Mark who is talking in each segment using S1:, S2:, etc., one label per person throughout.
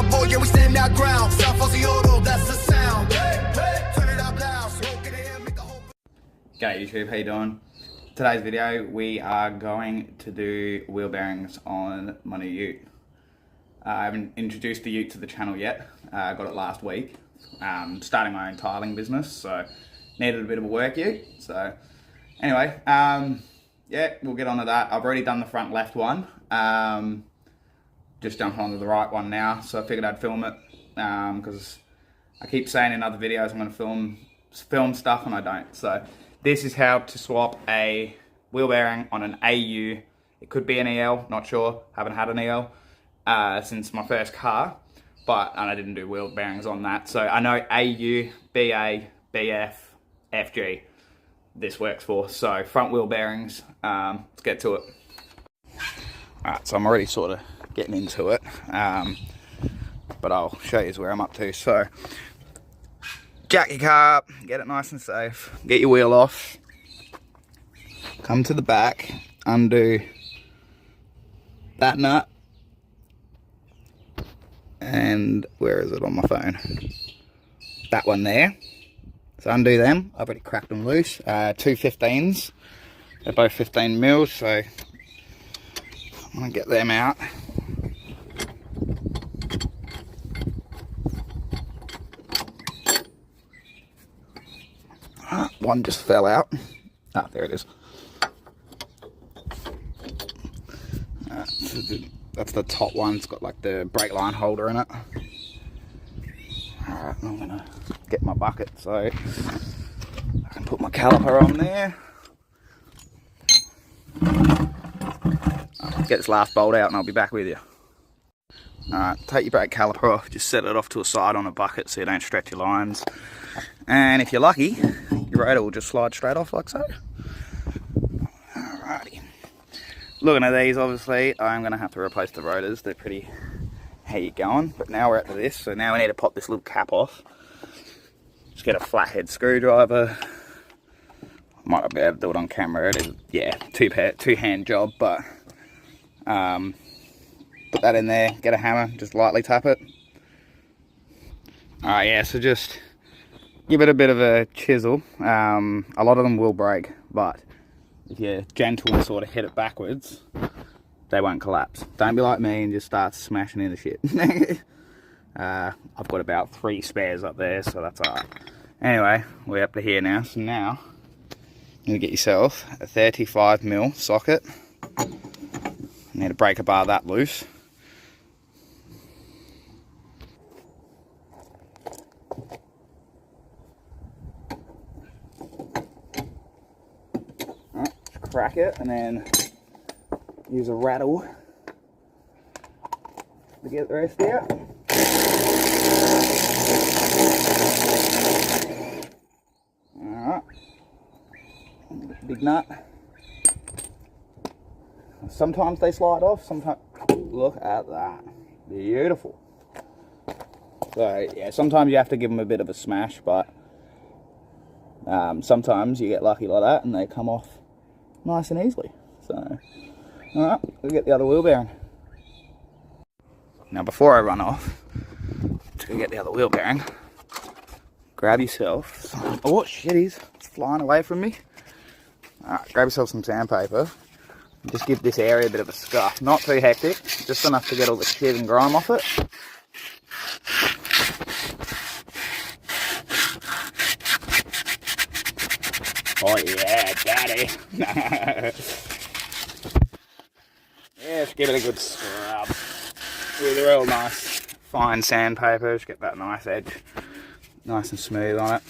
S1: down, boy, yeah, we stand our ground. South Aussie Auto, that's the sound. Hey, hey, turn it up loud, smoke in the air, make the whole...
S2: G'day YouTube, how you doing? Today's video, we are going to do wheel bearings on my new ute. I haven't introduced the ute to the channel yet. I got it last week. Starting my own tiling business, so needed a bit of a work ute. So anyway, yeah, we'll get on to that. I've already done the front left one. Just jumping onto the right one now, so I figured I'd film it because I keep saying in other videos I'm going to film stuff and I don't. So this is how to swap a wheel bearing on an AU. It could be an EL, not sure. Haven't had an EL since my first car, and I didn't do wheel bearings on that. So I know AU, BA, BF, FG, this works for. So front wheel bearings, let's get to it. Alright, so I'm already sort of getting into it, but I'll show you where I'm up to. So jack your car up, get it nice and safe, get your wheel off, come to the back, undo that nut, and where is it on my phone? That one there. So undo them. I've already cracked them loose. Two 15s. They're both 15 mils, so I'm gonna get them out. One just fell out. Ah, there it is. That's the top one. It's got like the brake line holder in it. Alright, I'm gonna get my bucket so I can put my caliper on there. Get this last bolt out and I'll be back with you. Alright, take your brake caliper off, just set it off to a side on a bucket so you don't stretch your lines. And if you're lucky, your rotor will just slide straight off like so. Alrighty. Looking at these, obviously, I'm going to have to replace the rotors. They're pretty heavy going. But now we're up to this, so now we need to pop this little cap off. Just get a flathead screwdriver. Might not be able to do it on camera. It is, yeah, two-hand job, but put that in there, get a hammer, just lightly tap it. Alright, yeah, so just give it a bit of a chisel. A lot of them will break, but if you're gentle and sort of hit it backwards, they won't collapse. Don't be like me and just start smashing into shit. I've got about 3 spares up there, so that's alright. Anyway, we're up to here now, so now you get yourself a 35mm socket. You need to break a bar that loose. Crack it and then use a rattle to get the rest out. Alright, big nut. Sometimes they slide off, sometimes, look at that, beautiful. So yeah, sometimes you have to give them a bit of a smash, but sometimes you get lucky like that and they come off nice and easily. So, alright, we'll get the other wheel bearing. Now before I run off to go get the other wheel bearing, grab yourself some, oh shitties, it's flying away from me. Alright, grab yourself some sandpaper. Just give this area a bit of a scuff. Not too hectic, just enough to get all the shit and grime off it. Oh yeah, daddy. Yeah, just give it a good scrub with a real nice fine sandpaper. Just get that nice edge nice and smooth on it.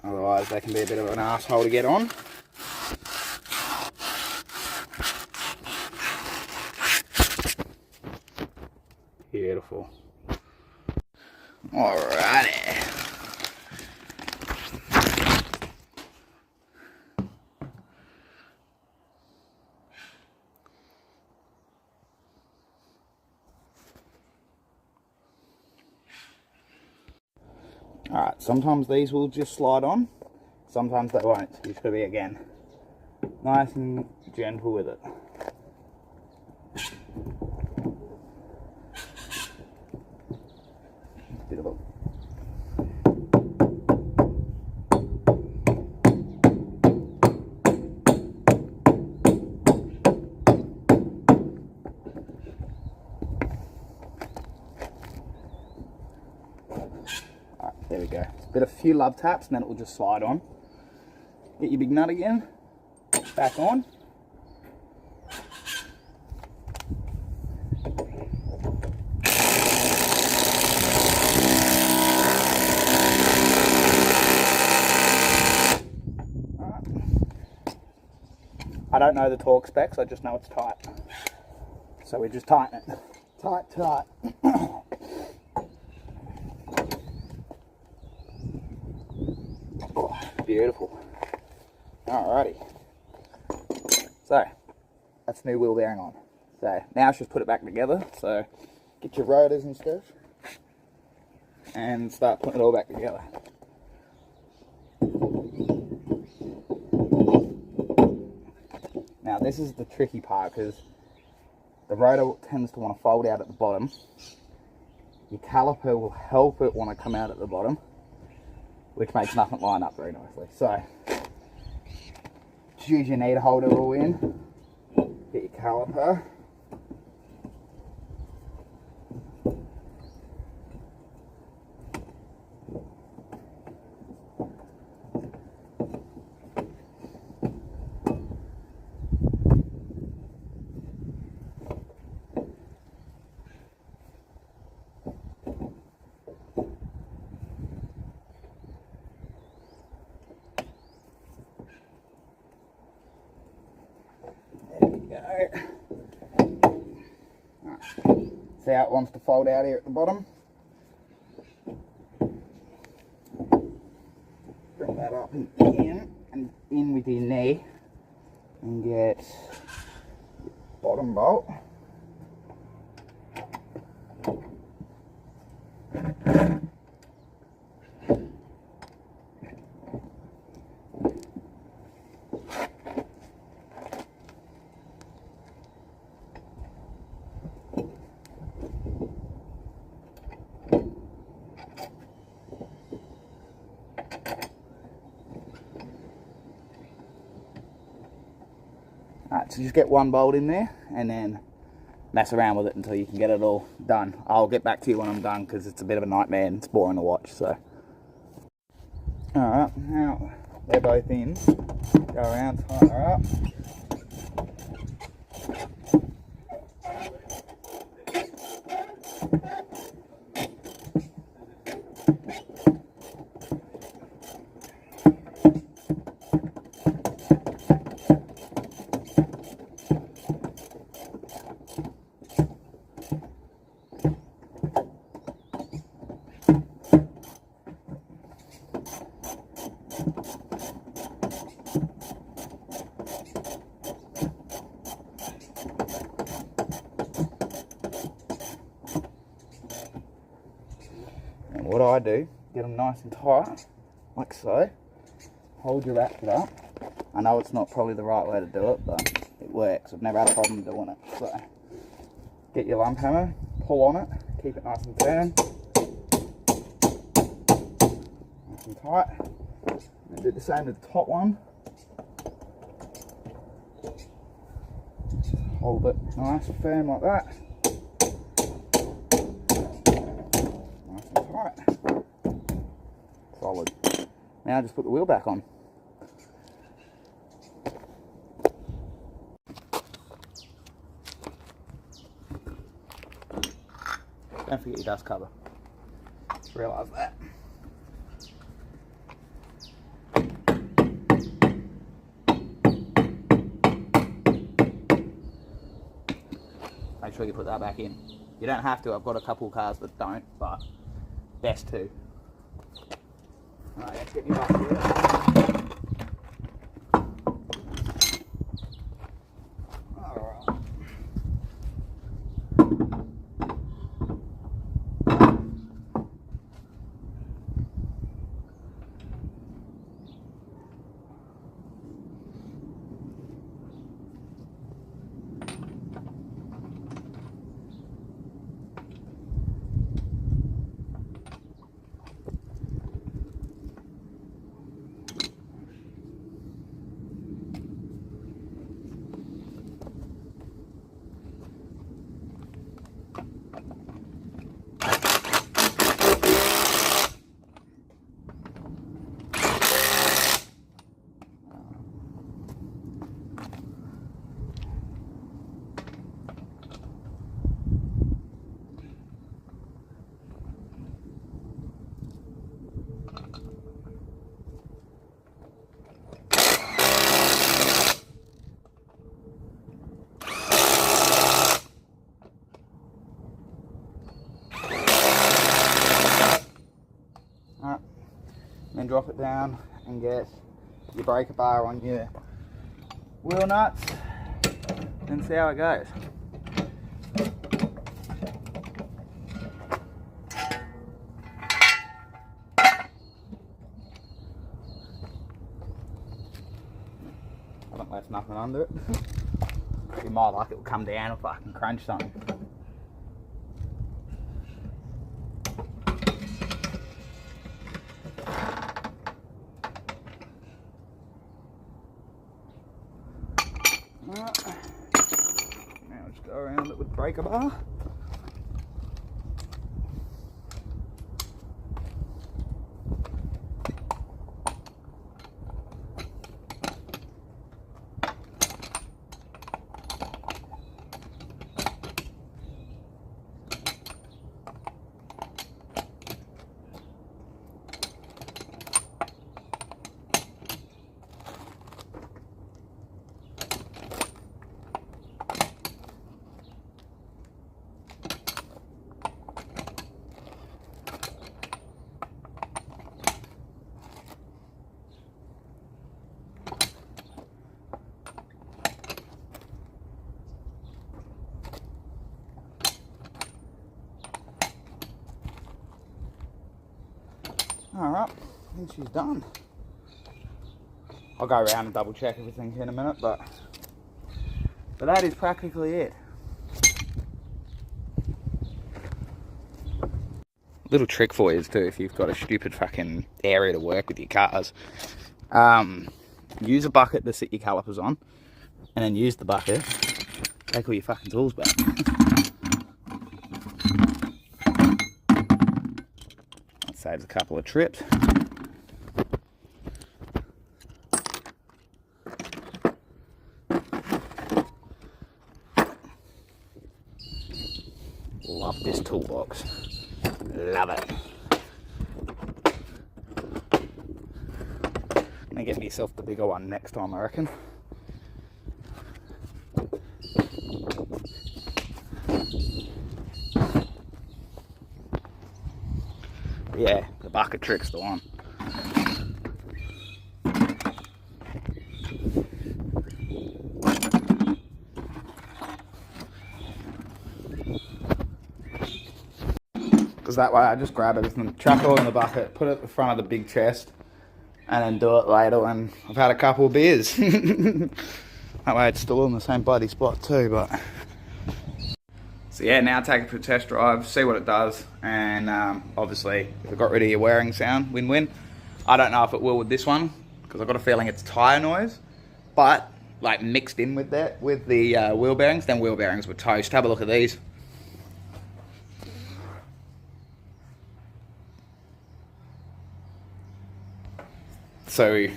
S2: Otherwise they can be a bit of an asshole to get on. Beautiful. Alrighty. Alright, sometimes these will just slide on, sometimes they won't. You just gotta be, again, nice and gentle with it. There we go. A few love taps and then it will just slide on. Get your big nut again, back on. I don't know the torque specs, I just know it's tight. So we just tighten it. Tight, tight. Oh, beautiful. Alrighty. So, that's new wheel bearing on. So, now let's just put it back together. So, get your rotors and stuff. And start putting it all back together. Now this is the tricky part because the rotor tends to want to fold out at the bottom. Your caliper will help it want to come out at the bottom, which makes nothing line up very nicely. So just use your knee to hold it all in. Get your caliper. See how it wants to fold out here at the bottom? Bring that up and in with your knee and get your bottom bolt. Alright, so just get one bolt in there and then mess around with it until you can get it all done. I'll get back to you when I'm done because it's a bit of a nightmare and it's boring to watch. So, alright, now they're both in. Go around, tighten her up. What I do, get them nice and tight, like so. Hold your ratchet up. I know it's not probably the right way to do it, but it works. I've never had a problem doing it. So, get your lump hammer, pull on it, keep it nice and firm. Nice and tight. And do the same to the top one. Hold it nice and firm like that. Solid. Now just put the wheel back on. Don't forget your dust cover. Just realised that. Make sure you put that back in. You don't have to, I've got a couple of cars that don't, but best to. Alright, let's get you back here. Alright. drop it down and get your breaker bar on your wheel nuts and see how it goes. I haven't left nothing under it. You might like it will come down if I can crunch something. Now just go around it with breaker bar. Alright, I think she's done. I'll go around and double check everything in a minute, but that is practically it. Little trick for you too, if you've got a stupid fucking area to work with your cars. Use a bucket to sit your calipers on, and then use the bucket, take all your fucking tools back. Saves a couple of trips. Love this toolbox. Love it. I'm gonna get myself the bigger one next time, I reckon. Yeah, the bucket trick's the one. Because that way I just grab everything, chuck it all in the bucket, put it in front of the big chest, and then do it later when I've had a couple of beers. That way it's still in the same bloody spot too, but... So yeah, now take it for a test drive, see what it does, and obviously if it got rid of your whirring sound, win-win. I don't know if it will with this one, because I've got a feeling it's tyre noise, but like mixed in with that, with the wheel bearings, then wheel bearings were toast. Have a look at these. So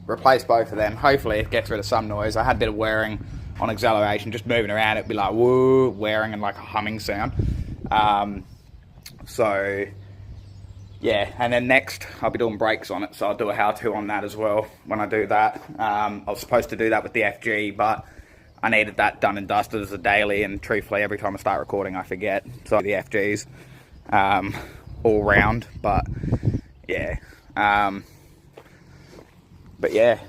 S2: replace both of them. Hopefully it gets rid of some noise. I had a bit of whirring on acceleration, just moving around, it'd be like woo, whirring and like a humming sound. So yeah, and then next I'll be doing brakes on it, so I'll do a how-to on that as well when I do that. I was supposed to do that with the FG, but I needed that done and dusted as a daily, and truthfully every time I start recording I forget. So the FGs all round, but yeah. But yeah,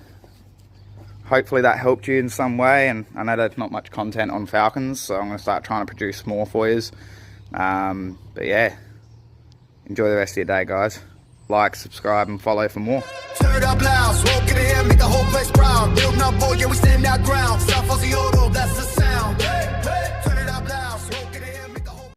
S2: hopefully that helped you in some way, and I know there's not much content on Falcons, so I'm going to start trying to produce more for you. But yeah, enjoy the rest of your day, guys. Like, subscribe, and follow for more.
S1: Turn it up loud, smoke in the air, make the whole place proud. Building up, boy, yeah, we stand our ground. South Aussie Auto, that's the sound.